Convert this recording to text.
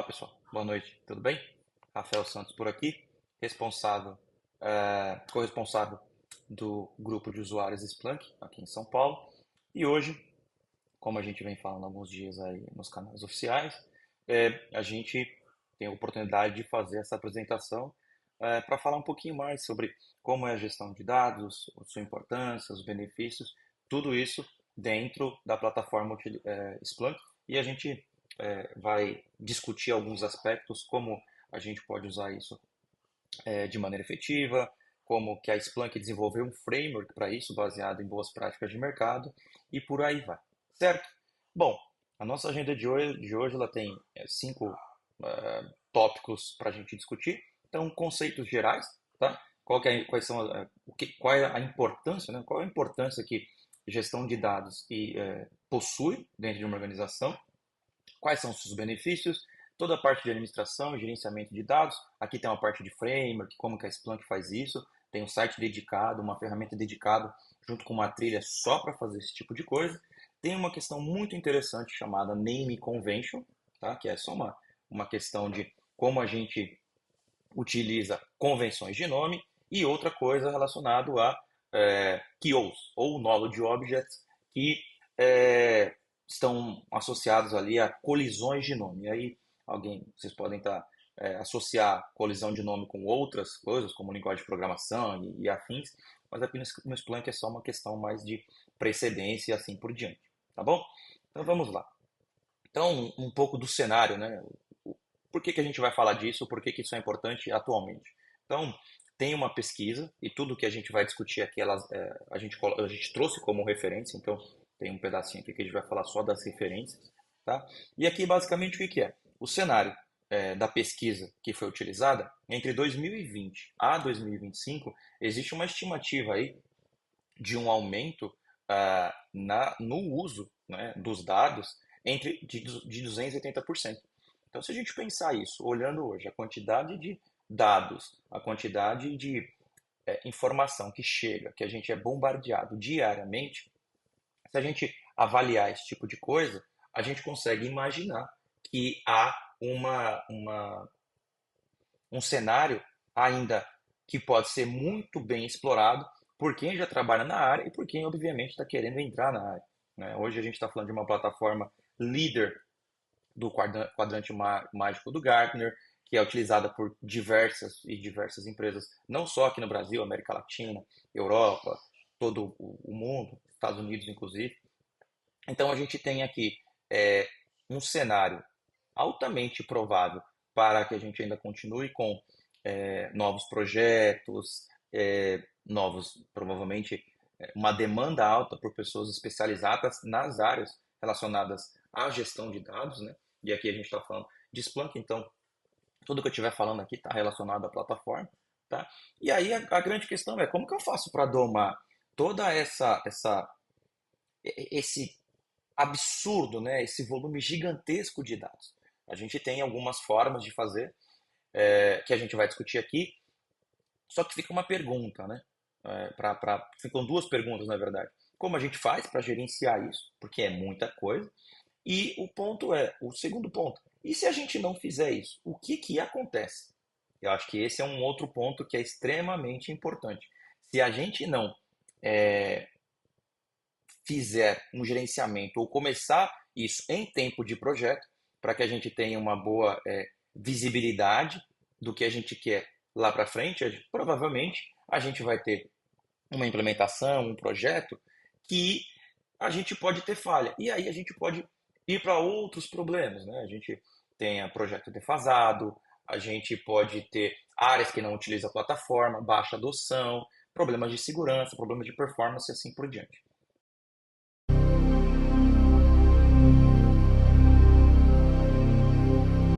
Pessoal. Boa noite. Tudo bem? Rafael Santos por aqui, responsável, corresponsável do grupo de usuários Splunk aqui em São Paulo. E hoje, como a gente vem falando há alguns dias aí nos canais oficiais, a gente tem a oportunidade de fazer essa apresentação para falar um pouquinho mais sobre como é a gestão de dados, sua importância, os benefícios, tudo isso dentro da plataforma Splunk. E a gente vai discutir alguns aspectos, como a gente pode usar isso de maneira efetiva, como que a Splunk desenvolveu um framework para isso, baseado em boas práticas de mercado, e por aí vai. Certo? Bom, a nossa agenda de hoje ela tem cinco tópicos para a gente discutir. Então, conceitos gerais, tá? Quais são qual é a importância, né? Qual é a importância que gestão de dados possui dentro de uma organização? Quais são os seus benefícios? Toda a parte de administração e gerenciamento de dados. Aqui tem uma parte de framework, como que a Splunk faz isso. Tem um site dedicado, uma ferramenta dedicada, junto com uma trilha só para fazer esse tipo de coisa. Tem uma questão muito interessante chamada Name Convention, tá? Que é só uma questão de como a gente utiliza convenções de nome, e outra coisa relacionada a KOs, ou Knowledge Objects, que estão associados ali a colisões de nome. E aí vocês podem associar colisão de nome com outras coisas, como linguagem de programação e afins, mas aqui no Splunk é só uma questão mais de precedência e assim por diante, tá bom? Então vamos lá. Então, um pouco do cenário, né? Por que a gente vai falar disso? Por que isso é importante atualmente? Então, tem uma pesquisa e tudo que a gente vai discutir aqui, a gente trouxe como referência, então tem um pedacinho aqui que a gente vai falar só das referências, tá? E aqui, basicamente, o que é? O cenário da pesquisa que foi utilizada, entre 2020 a 2025, existe uma estimativa aí de um aumento no uso, né, dos dados de 280%. Então, se a gente pensar isso, olhando hoje a quantidade de dados, a quantidade de informação que chega, que a gente é bombardeado diariamente, se a gente avaliar esse tipo de coisa, a gente consegue imaginar que há um cenário ainda que pode ser muito bem explorado por quem já trabalha na área e por quem, obviamente, está querendo entrar na área, né? Hoje a gente está falando de uma plataforma líder do quadrante mágico do Gartner, que é utilizada por diversas empresas, não só aqui no Brasil, América Latina, Europa, todo o mundo, Estados Unidos inclusive. Então a gente tem aqui um cenário altamente provável para que a gente ainda continue com novos projetos, provavelmente, uma demanda alta por pessoas especializadas nas áreas relacionadas à gestão de dados, né? E aqui a gente está falando de Splunk, então tudo que eu estiver falando aqui está relacionado à plataforma, tá? E aí a grande questão é como que eu faço para domar toda esse absurdo, né? Esse volume gigantesco de dados. A gente tem algumas formas de fazer que a gente vai discutir aqui, só que fica uma pergunta, né? Ficam duas perguntas, na verdade. Como a gente faz para gerenciar isso? Porque é muita coisa. E o segundo ponto, e se a gente não fizer isso, o que acontece? Eu acho que esse é um outro ponto que é extremamente importante. Se a gente não é, fizer um gerenciamento ou começar isso em tempo de projeto, para que a gente tenha uma boa visibilidade do que a gente quer lá para frente, provavelmente a gente vai ter uma implementação, um projeto que a gente pode ter falha. E aí a gente pode ir para outros problemas, né? A gente tem projeto defasado, a gente pode ter áreas que não utilizam a plataforma, baixa adoção, problemas de segurança, problemas de performance e assim por diante.